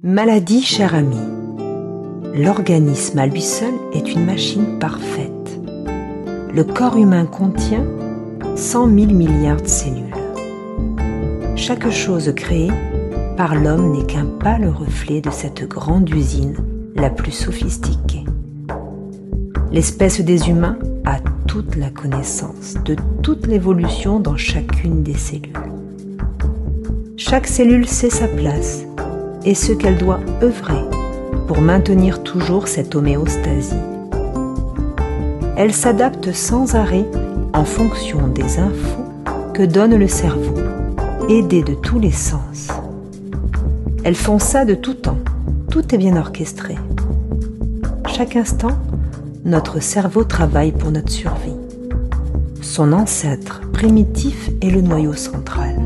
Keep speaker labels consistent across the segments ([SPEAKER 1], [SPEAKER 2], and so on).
[SPEAKER 1] Maladie, cher ami. L'organisme à lui seul est une machine parfaite. Le corps humain contient 100 000 milliards de cellules. Chaque chose créée par l'homme n'est qu'un pâle reflet de cette grande usine la plus sophistiquée. L'espèce des humains a toute la connaissance de toute l'évolution dans chacune des cellules. Chaque cellule sait sa place et ce qu'elle doit œuvrer pour maintenir toujours cette homéostasie. Elle s'adapte sans arrêt en fonction des infos que donne le cerveau, aidé de tous les sens. Elles font ça de tout temps, tout est bien orchestré. Chaque instant, notre cerveau travaille pour notre survie. Son ancêtre primitif est le noyau central.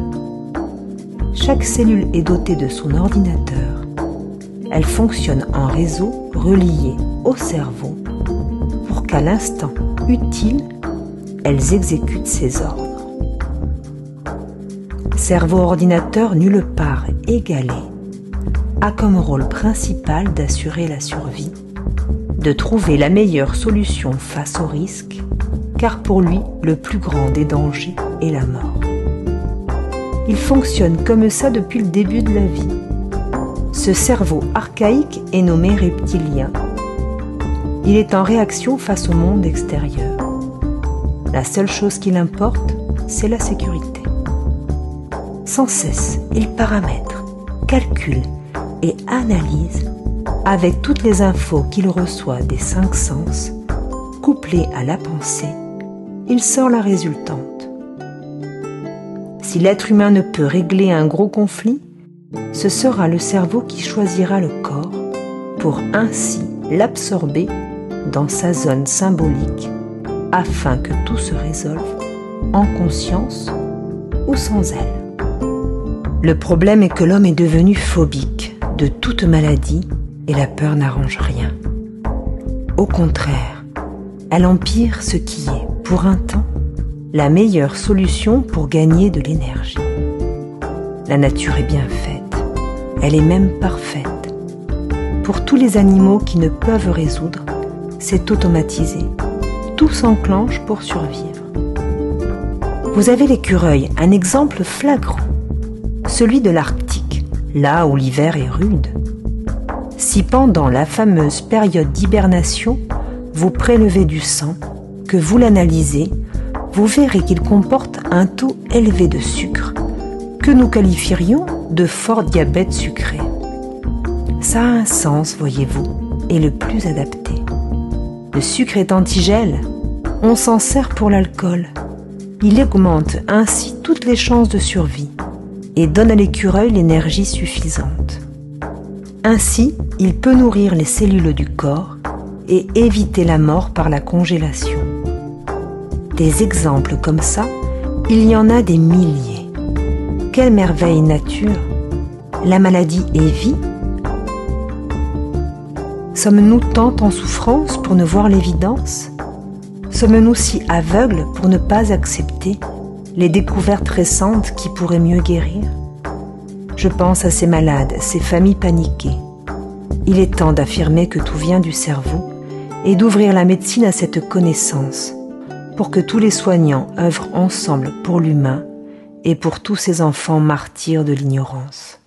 [SPEAKER 1] Chaque cellule est dotée de son ordinateur. Elle fonctionne en réseau relié au cerveau pour qu'à l'instant utile, elles exécutent ses ordres. Cerveau-ordinateur nulle part égalé a comme rôle principal d'assurer la survie, de trouver la meilleure solution face au risque, car pour lui, le plus grand des dangers est la mort. Il fonctionne comme ça depuis le début de la vie. Ce cerveau archaïque est nommé reptilien. Il est en réaction face au monde extérieur. La seule chose qui l'importe, c'est la sécurité. Sans cesse, il paramètre, calcule et analyse avec toutes les infos qu'il reçoit des 5 sens, couplées à la pensée, il sort la résultante. Si l'être humain ne peut régler un gros conflit, ce sera le cerveau qui choisira le corps pour ainsi l'absorber dans sa zone symbolique afin que tout se résolve en conscience ou sans elle. Le problème est que l'homme est devenu phobique de toute maladie et la peur n'arrange rien. Au contraire, elle empire ce qui est, pour un temps, la meilleure solution pour gagner de l'énergie. La nature est bien faite, elle est même parfaite. Pour tous les animaux qui ne peuvent résoudre, c'est automatisé. Tout s'enclenche pour survivre. Vous avez l'écureuil, un exemple flagrant, celui de l'Arctique, là où l'hiver est rude. Si pendant la fameuse période d'hibernation, vous prélevez du sang, que vous l'analysez, vous verrez qu'il comporte un taux élevé de sucre, que nous qualifierions de fort diabète sucré. Ça a un sens, voyez-vous, et le plus adapté. Le sucre est antigel, on s'en sert pour l'alcool. Il augmente ainsi toutes les chances de survie et donne à l'écureuil l'énergie suffisante. Ainsi, il peut nourrir les cellules du corps et éviter la mort par la congélation. Des exemples comme ça, il y en a des milliers. Quelle merveille nature! La maladie est vie. Sommes-nous tant en souffrance pour ne voir l'évidence? Sommes-nous si aveugles pour ne pas accepter les découvertes récentes qui pourraient mieux guérir? Je pense à ces malades, ces familles paniquées. Il est temps d'affirmer que tout vient du cerveau et d'ouvrir la médecine à cette connaissance pour que tous les soignants œuvrent ensemble pour l'humain et pour tous ces enfants martyrs de l'ignorance.